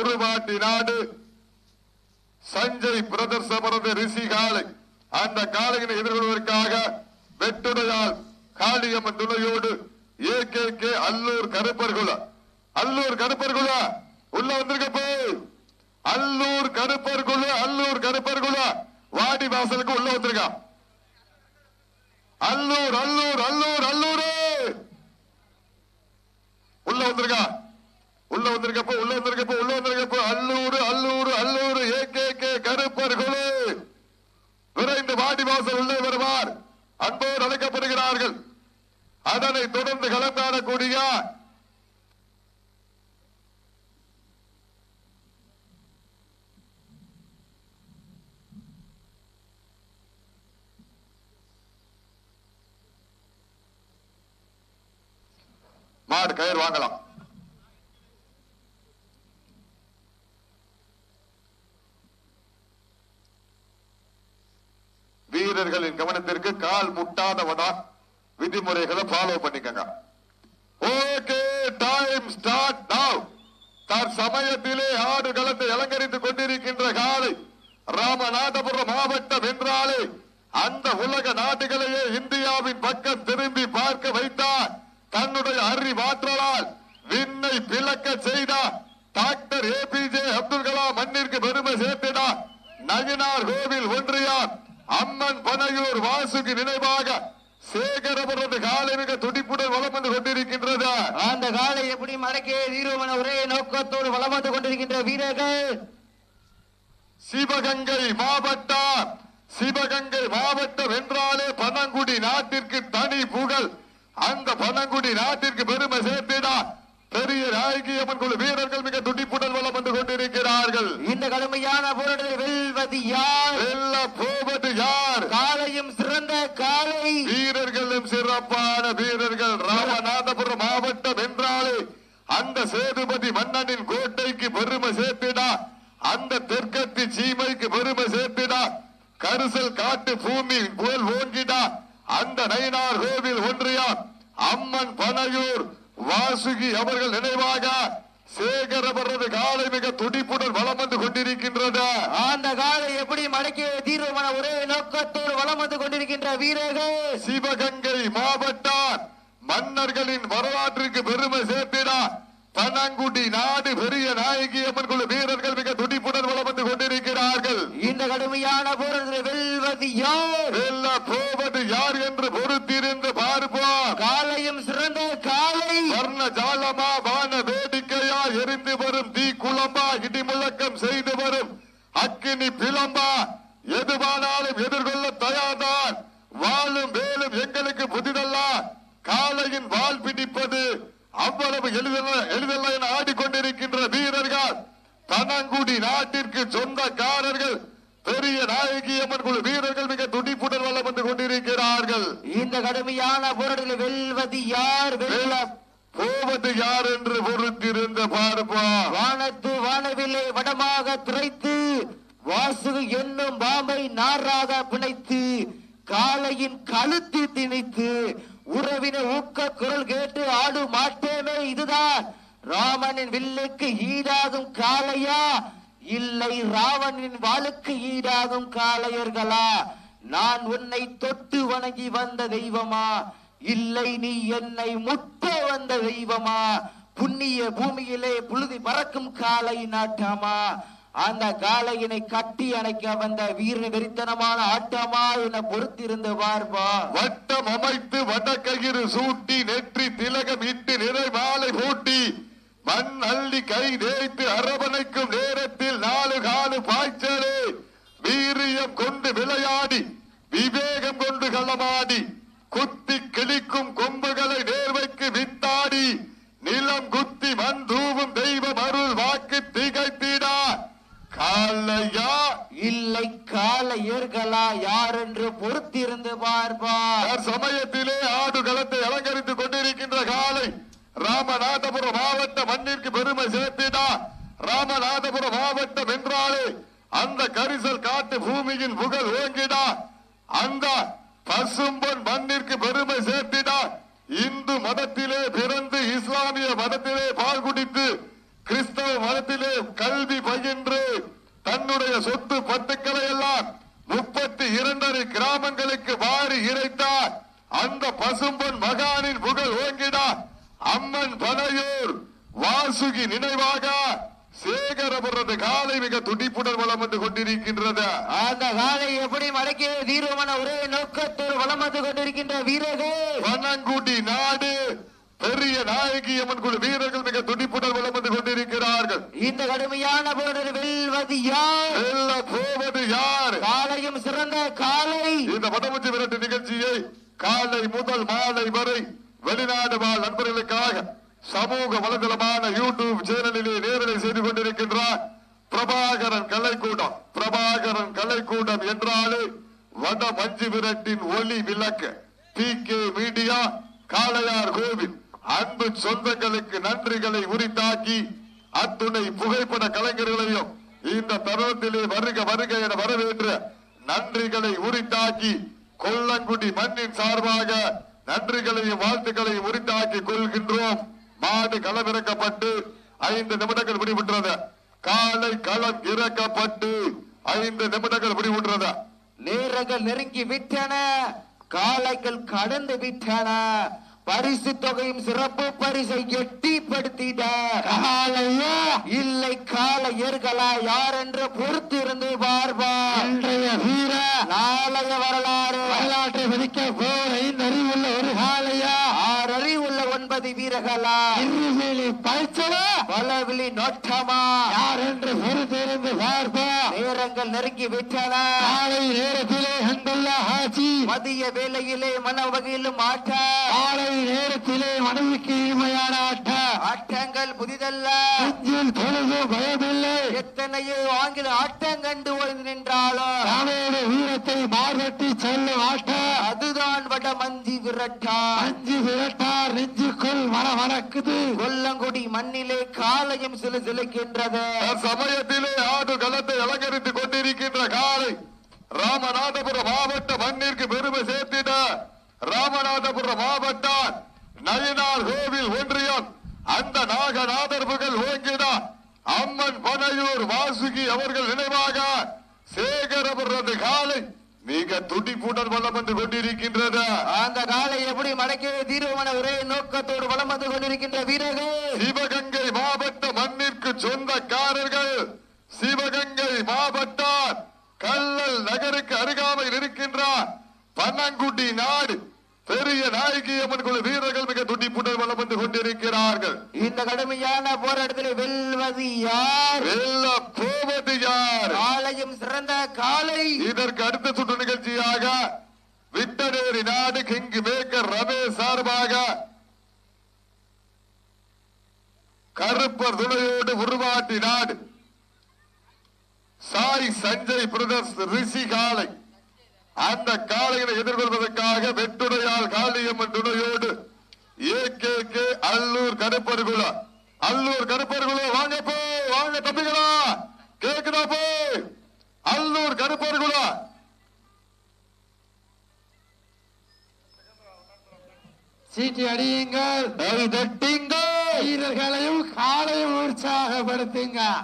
குருவாட்டி நாடு சஞ்சய் பிரதர்ஸ் அமர்ந்த ரிஷி காலை அந்த காளையினை எதிர்கொள்வதற்காக வெட்டுடையால் காளியம்மன் துணையோடு ஏகே அல்லூர் கருப்பர்குல உள்ள வந்திருக்க போய் அல்லூர் கருப்பர்குல வாடி வாசலுக்கு உள்ள வந்திருக்கா. அல்லூர் உள்ள வந்திருக்கப்போ அல்லூர் ஏகே கருப்பர்குல விரைந்து வாடி வாசல் உள்ளே வருவார். அன்போடு அழைக்கப்படுகிறார்கள். அதனை தொடர்ந்து களம் காணக்கூடிய மாடு கயிறு வாங்கலாம். வீரர்களின் கவனத்திற்கு கால் முட்டாதவனா விதிமுறைகளை ஃபாலோ பண்ணிக்கங்க. ஓகே, டைம் ஸ்டார்ட் நவ. தற்சமயத்திலே ஆடு களத்தை அலங்கரித்துக் கொண்டிருக்கின்ற காலை ராமநாதபுரம் மாவட்டம் என்றாலே அந்த உலக நாடுகளையே இந்தியாவின் பக்கம் திரும்பி பார்க்க வைத்தார். தன்னுடைய அறிவாற்றலால் விண்ணை பிளக்க செய்தார். டாக்டர் APJ அப்துல் கலாம் மண்ணிற்கு பெருமை சேர்த்தினார். நயினார் கோவில் ஒன்றியார் அம்மன் பனையூர் வாசுக்கு நினைவாக சேகரபுரது காலை மிக துடிப்புடன் வளம் வந்து கொண்டிருக்கின்றது. அந்த காலை எப்படி மடக்கே தீர்வன ஒரே நோக்கத்தோடு வளம் வந்து கொண்டிருக்கின்ற வீரர்கள் சிவகங்கை மாவட்டம் என்றாலே பனங்குடி நாட்டிற்கு தனி புகழ். அந்த பனங்குடி நாட்டிற்கு பெருமை சேர்த்தினார். பெரிய நாயகியம்மன் குழு வீரர்கள் மிக துடிப்புடன் வளம் வந்து கொண்டிருக்கிறார்கள். இந்த கடுமையான போராட்டத்தில் வெல்வது யார், வெல்ல போவது யார்? காலையும் சிறந்த காலை, வீரர்களும் சிறப்பான வீரர்கள். ராமநாதபுரம் மாவட்டம் என்றாலே அந்த சேதுபதி மன்னனின் கோட்டைக்கு பெருமை சேர்த்தினார். அந்த தெற்கத்தி சீமைக்கு பெருமை சேர்த்தினார். கரிசல் காட்டு பூமி புயல் ஓங்கினார். அந்த நயினார் கோவில் ஒன்றியார் அம்மன் பனையூர் வாசுகி அவர்கள் நினைவாக சேகரபுரது காலை மிக துடிப்புடன் வளம் வந்து கொண்டிருக்கின்றது. அந்த காலை எப்படி மடக்கிய தீர்வமான ஒரே நோக்கத்தோடு வளம் வந்து கொண்டிருக்கின்ற வீரர்கள் சிவகங்கை மாவட்டம் மன்னர்களின் வரலாற்றுக்கு பெருமை சேர்த்தினார். பனங்குடி நாடு பெரிய நாயகியம்மன் குழு வீரர்கள் மிக துடிப்புடன் வளம் வந்து கொண்டிருக்கிறார்கள். இந்த கடுமையான போராட்டத்தில் வெல்வது யார், வெல்ல போவது யார் என்று பொறுத்திருந்து பார்ப்போம். காலையும் சிறந்த காலை, வர்ண ஜாலமா வான வேடிக்கையா எரிந்து வரும் தீ குழம்பா இடிமுழக்கம் செய்து வரும் அக்கினி பிளம்பா எதுவானாலும் எதிர்கொள்ள தயார்தான். வாழும் வேலும் எங்களுக்கு புதிதல்ல. காலையின் வால் பிடிப்பது அவ்வளவு எளிதல்ல என ஆடிக்கொண்டிருக்கின்ற வீரர்கள் பனங்குடி நாட்டிற்கு சொந்தக்காரர்கள். பெரிய நாயகியம்மன் குழு வீரர்கள் மிக துடிப்புடன் வளம் வந்து கொண்டிருக்கிறார்கள். இந்த கடுமையான போராட்டத்தில் வெல்வது யார், வெல்ல போவது யார் என்று பொறுத்திருந்து பார்ப்போம். வானத்து வானவில்லை வடமாக துரைத்து வாசு என்னும் பாம்பை நாராக பிணைத்து காளையின் கழுத்து திணித்து உறவின ஊக்க குரல் கேட்டு ஆடு மாட்டேமே. இதுதான் ராமனின் வில்லுக்கு ஈடாகும் காளையா, இல்லை ராவனின் வாளுக்கு ஈடாகும் காளையர்களா? நான் உன்னை தொட்டு வணங்கி வந்த தெய்வமா, இல்லை நீ என்னை முட்ட வந்த தெய்வமா? புண்ணிய பூமியிலே புழுதி பறக்கும் காளை நாட்டாமா? அந்த காளையினை கட்டி அணைக்க வந்த வீர வெறித்தனமான ஆட்டமா என பொறுத்திருந்து பார்ப்பா. வட்டம் அமைத்து வடக்கயிறு சூட்டி நெற்றி திலகம் இட்டு நிறை மாலை பூட்டி மண் அள்ளி கை தேய்த்து அரவணைக்கும் நேரத்தில் 4 காலு பாய்ச்சலே வீரியம் கொண்டு விளையாடி விவேகம் கொண்டு களமாடி குத்தி கிழிக்கும் கொம்புகளை நேர்வைக்கு வித்தாடி நிலம் குத்தி மண் தூவும் தெய்வம் அருள் வாக்கு திகைத்திடா. காலையா இல்லை காளையர்களா யார் என்று பொறுத்திருந்து பார்ப்பார். சமயத்திலே ஆடு களத்தை அலங்கரித்துக் கொண்டிருக்கின்ற காலை ராமநாதபுரம் மாவட்டம் மண்ணிற்கு பெருமை சேர்த்திடா. ராமநாதபுரம் மாவட்டம் என்றாலே அந்த கரிசல் காட்டு பூமியின் புகழ் ஓங்கிடா. அந்த பசும்பொன் மண்ணிற்கு பெருமை சேர்த்திடா. இந்து மதத்திலே பிறந்து இஸ்லாமிய மதத்திலே பால் குடித்து கிறிஸ்தவ மதத்திலே கல் கல்வி பயின்று தன்னுடைய சொத்து பத்துக்களை எல்லாம் 32 கிராமங்களுக்கு வாரி இறைத்தார். அந்த பசும்பொன் மகானின் புகழ் ஓங்கிடா அம்மன் பனையூர் வாசுகி நினைவாக சேகரபுரது காலை மிக துடிப்புடன் வளம் வந்து கொண்டிருக்கின்றது. அந்த காலை எப்படி மடக்கிய தீர்மான ஒரே நோக்கத்தோடு வளம் வந்து கொண்டிருக்கின்ற வீரர்கள் பனங்குடி நாடு பெரிய நாயகி அம்மன் குழு வீரர்கள் மிக துடிப்புடன் வளம் வந்து கொண்டிருக்கிறார்கள். இந்த கடுமையான போரில் வெல்வது யார், வெல்ல போவது யார்? காலையும் சிறந்த காலை. இந்த பட்டமூச்சி விரட்டு நிகழ்ச்சியை காலை முதல் மாலை வரை வெளிநாடு வாழ் நண்பர்களுக்காக சமூக வலைதளமான யூடியூப் சேனலிலே நேரலை செய்து கொண்டிருக்கின்றார் பிரபாகரன் கலைக்கூடம். பிரபாகரன் கலைக்கூடம் என்றாலே வட மஞ்சு விரட்டின் ஒளி விளக்கு PK மீடியா காளையார் கோவில் அன்பு சொந்தங்களுக்கு நன்றிகளை உரித்தாக்கி அத்துணை புகைப்பட கலைஞர்களையும் இந்த தருணத்திலே வருக வருக என வரவேற்று நன்றிகளை உரித்தாக்கி கொல்லங்குடி மண்ணின் சார்பாக நன்றிகளையும் வாழ்த்துக்களையும் உரித்தாக்கி கொள்கின்றோம். மாடு களம் இறக்கப்பட்டு 5 நிமிடங்கள் முடிவுற்றது. காலை களம் இறக்கப்பட்டு 5 நிமிடங்கள் முடிவுற்றது. நேரங்கள் நெருங்கி விட்டன, காலைகள் கடந்து விட்டன. பரிசு தொகையும் சிறப்பு பரிசை எட்டிப்படுத்திட காலையா இல்லை காளையர்களா யார் என்று பொறுத்து இருந்து பார்ப்பா. இன்றைய வீர நாளைய வரலாற்றை விதிக்க போற அறிவுள்ள ஒரு காளையா 6 அறிவுள்ள 9 வீரர்களா இருவேலி பயிற்சலா பலவிழி நோட்டமா யார் என்று பொறுத்து இருந்து பார்ப்பா. நேரங்கள் நெருங்கி விட்டன. காலை நேரத்திலே அங்குள்ள ஆட்சி மதிய வேளையிலே மனவகையிலும் ஆட்ட காலை நேரத்திலே மனைவிக்கு இனிமையான ஆட்டங்கள் புதிதல்ல, பொழுது பயமில்லை. எத்தனையோ ஆங்கில ஆட்டம் கண்டு ஓய்ந்து நின்றாலும் அவனோட வீரத்தை மார்கட்டி செல்லும் ஆட்டம் அதுதான் வட மஞ்சி விரட்டா. மஞ்சி விரட்டார் நெஞ்சுக்குள் மனவணக்குது. கொல்லங்குடி மண்ணிலே காலையும் சிலுசிலுக்கின்றது. சமயத்திலே ஆடு களத்தை அலங்கரித்துக் கொண்டிருக்கின்ற காலை ராமநாதபுரம் மாவட்ட மண்ணிற்கு பெருமை சேர்த்திட ராமநாதபுரம் மாவட்டம் நயினார் கோவில் ஒன்றியம் அந்த நாகநாதர் புகழ் ஓங்கிட அம்மன் பனையூர் வாசுகி அவர்கள் நினைவாக சேகரபுரது காலை மிக துடிப்புடன் வளம் வந்து கொண்டிருக்கின்றது. அந்த காலை எப்படி மடக்கிய தீர்மான ஒரே நோக்கத்தோடு வளம் வந்து கொண்டிருக்கின்ற வீரர்கள் சிவகங்கை மாவட்ட மண்ணிற்கு சொந்தக்காரர்கள். சிவகங்கை மாவட்டம் கல்லல் நகருக்கு அருகாமையில் இருக்கின்றார் பனங்குடி நாடு பெரிய நாயகி அம்மன் குழு வீரர்கள் மிக துடிப்புடன் வளம் வந்து கொண்டிருக்கிறார்கள். இந்த கடுமையான போராட்டத்தில் வெல்வது யார், வெல்ல போவது யார்? காலையும் சிறந்த காலை. இதற்கு அடுத்த சுற்று நிகழ்ச்சியாக விட்டநேரி நாடு கிங் மேக்கர் ரமேஷ் சார்பாக கருப்பர் துணையோடு உருவாட்டி நாடு சாய் சஞ்சய் பிரதர்ஸ் ரிஷி காலை அந்த காளைகளை எதிர்கொள்வதற்காக வெட்டுடையால் காளியம்மன் துணையோடு AKK அல்லூர் கருப்பர்குலா. அல்லூர் கருப்பர்குலா வாங்க போ, வாங்க தம்பிகளா, கேக்குதா போ? அல்லூர் கருப்பர்குலா சீட்டி அடியுங்கள், வீரர்களையும் காலையும் உற்சாகப்படுத்துங்கள்.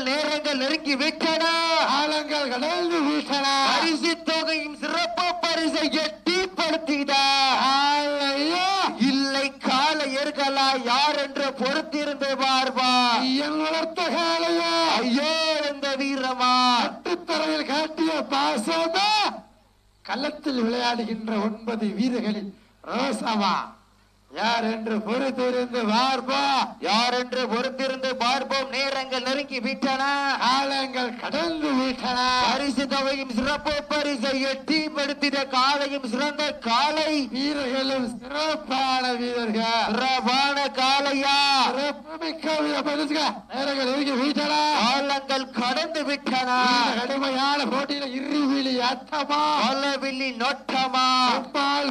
நேரங்கள் நெருங்கி விட்டன, காலங்கள் கடந்து விட்டன. பரிசு தொகையும் சிறப்பு பரிசை எட்டிப்படுத்திட இல்லை காளையர்களா யார் என்று பொறுத்திருந்து பார்ப்பா. வளர்த்த காளையா ஐயோ இந்த வீரமா அட்டுத்தரையில் காட்டிய பாசமா களத்தில் விளையாடுகின்ற 9 வீரர்களில் ரோசமா யார் என்று பொறுத்திருந்து பார்ப்போம், யார் என்று பொறுத்திருந்து பார்ப்போம். நேரங்கள் நெருங்கி விட்டன, காலங்கள் கடந்து விட்டன. பரிசு தொகையும் சிறப்பு பரிசை எட்டிப்படுத்திட காலையும் சிறந்த காலை, வீரர்களும் சிறப்பான வீரர்கள், சிறப்பான காலையா சிறப்புமிக்க நேரங்கள் நெருங்கி விட்டன, காலங்கள் கடந்து விட்டன. கடுமையான போட்டியில இருவிழி அட்டமா பலவிழி நோட்டமா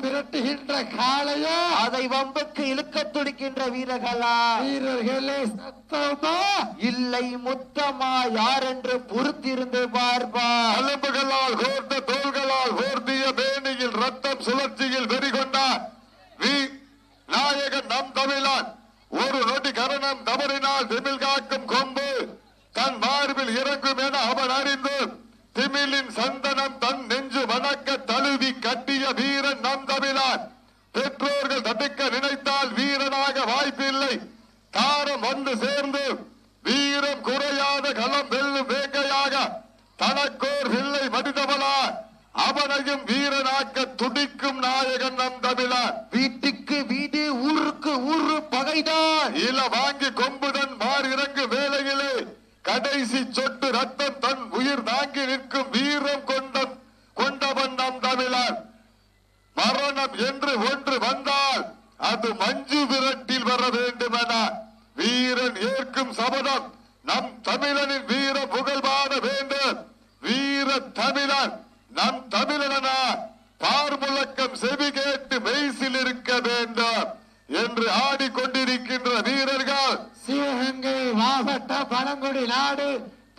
விரட்டுகின்ற காலையா அதை வம்புக்கு இழுக்க துடிக்கின்ற வீரர்களா, வீரர்களே சத்தமா இல்லை முத்தமா யார் என்று பொறுத்திருந்து பார்ப்பா. அலும்புகளால் கோர்த்த தோள்களால் கோர்த்திய பேணியில் ரத்தம் சுழற்சியில் வெறிகொண்டார் நாயகன் நம் தமிழன். ஒரு நொடி கரணம் தவறினால் திமிழ் காக்கும் கொம்பு தமிழின் சந்தனம் தன் நெஞ்சு வணக்க தழுவி கட்டிய வீரன் நம் தமிழன். பெற்றோர்கள் தடுக்க நினைத்தால் வீரனாக வாய்ப்பில்லை. தாரம் வந்து சேர்ந்து வீரம் குறையாத களம் வெல்லும் வேங்கையாக தனக்கோர் பிள்ளை மனிதவளா அவனையும் வீரனாக்க துடிக்கும் நாயகன் நம் தமிழன். வீட்டுக்கு வீடு ஊருக்கு ஊரு பகைதான். இல வாங்கி கொம்புடன் மாறிறங்கு வேளையிலே கடைசி சொட்டு ரத்தம் தன் உயிர் தாங்கி நிற்கும் வீரம் கொண்டவன் நம் தமிழன். மரணம் என்று ஒன்று வந்தால் அது மஞ்சு விரட்டில் வர வேண்டும் என வீரன் ஏற்கும் சபதம். நம் தமிழனின் வீர புகழ்பாட வேண்டும். வீர தமிழன் நம் தமிழன பார்முழக்கம் செவி கேட்டு மெய்சில் இருக்க வேண்டும் என்று ஆடிக்கொண்டிருக்கின்ற வீரர்கள் சிவகங்கை மாவட்ட பழங்குடி நாடு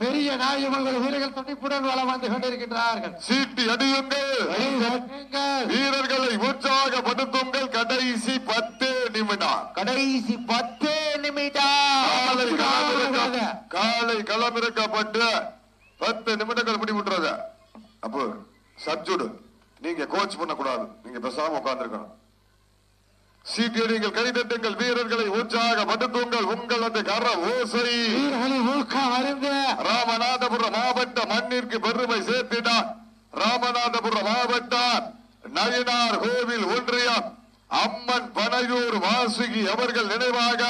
பெரிய நாயமங்கள் வீரர்கள் துடிப்புடன் வளம் வந்து கொண்டிருக்கின்றார்கள். சீட்டி அடியுங்கள், வீரர்களை உற்சாகப்படுத்துங்கள். கடைசி 10 நிமிடம். கடைசி 10 நிமிடம் காலை களமிறக்கப்பட்டு 10 நிமிடங்கள் முடிவுற்றது. அப்போ சப்ஜூடு நீங்க கோச் பண்ணக்கூடாது, நீங்க பேசாம உட்கார்ந்துருக்கணும். சீட்டியடிகள், கைதட்டுங்கள், வீரர்களை உற்சாகப்படுத்துங்கள். உங்களது கர ஓசை ராமநாதபுரம் மாவட்ட மண்ணிற்கு பெருமை சேர்த்தினார். ராமநாதபுரம் மாவட்டம் நயினார் கோவில் ஒன்றியம் அம்மன் பனையூர் வாசுகி அவர்கள் நினைவாக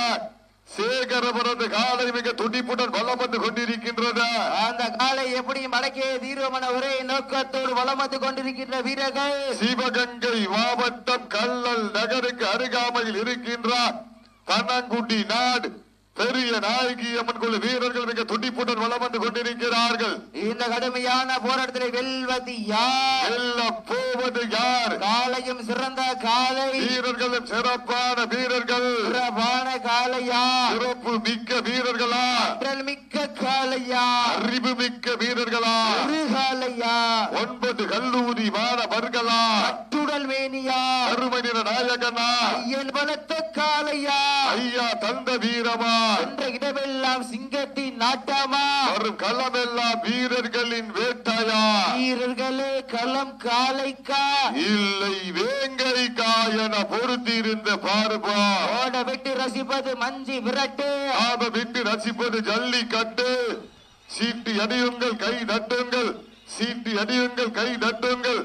சேகரபுரது காலை மிக துடிப்புடன் வளம் வந்து கொண்டிருக்கின்றது. அந்த காலை எப்படி மடக்கே தீர்வமன ஒரே நோக்கத்தோடு வளம் வந்து கொண்டிருக்கின்ற வீரர்கள் சிவகங்கை மாவட்டம் கல்லல் நகருக்கு அருகாமையில் இருக்கின்றார் பனங்குடி நாடு பெரிய நாயகி அம்மன் குழு வீரர்கள் மிக துடிப்புடன் வளம் வந்து கொண்டிருக்கிறார்கள். இந்த கடுமையான போராட்டத்தில் வெல்வது யார், வெல்ல போவது யார்? காலையும் சிறந்த காலை, வீரர்களும் சிறப்பான வீரர்கள். சிறப்பான காலையா, சிறப்பு மிக்க வீரர்களா, ஆற்றல் மிக்க காலையா, அறிவு மிக்க வீரர்களா, ஒரு காலையா, 9 கல்லூரி மாணவர்களா, அத்துடல் மேனியா, அருமை நிற நாயகனா, ஐயன் பலத்த காலையா, ஐயா தந்த வீரமா, என்ற இடமெல்லாம் சிங்கத்தின் நாட்டமா, வரும் களமெல்லாம் வீரர்களின் வேட்டாயா, வீரர்களே களம் காலைக்கா இல்லை வேங்கைக்கா என பொறுத்திருந்த பார்ப்பா. ஓட விட்டு ரசிப்பது மஞ்சி விரட்டு, ஆட விட்டு ரசிப்பது ஜல்லிக்கட்டு. சீட்டி அடியுங்கள், கை தட்டுங்கள். சீட்டி அடியுங்கள், கை தட்டுங்கள்.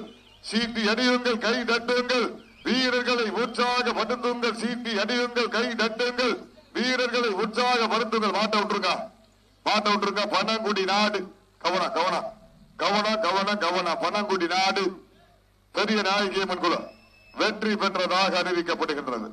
சீட்டி அடியுங்கள், கை தட்டுங்கள். வீரர்களை உற்சாகப்படுத்துங்கள். சீட்டி அடியுங்கள், கை தட்டுங்கள். வீரர்களை உற்சாகப்படுத்துங்கள். மாட்ட விட்டுருங்க, மாட்ட விட்டுருங்க. பனங்குடி நாடு கவனம் கவனம் கவனம் கவனம் கவனம். பனங்குடி நாடு பெரிய நாயகி அம்மன் குழு வெற்றி பெற்றதாக அறிவிக்கப்படுகின்றது.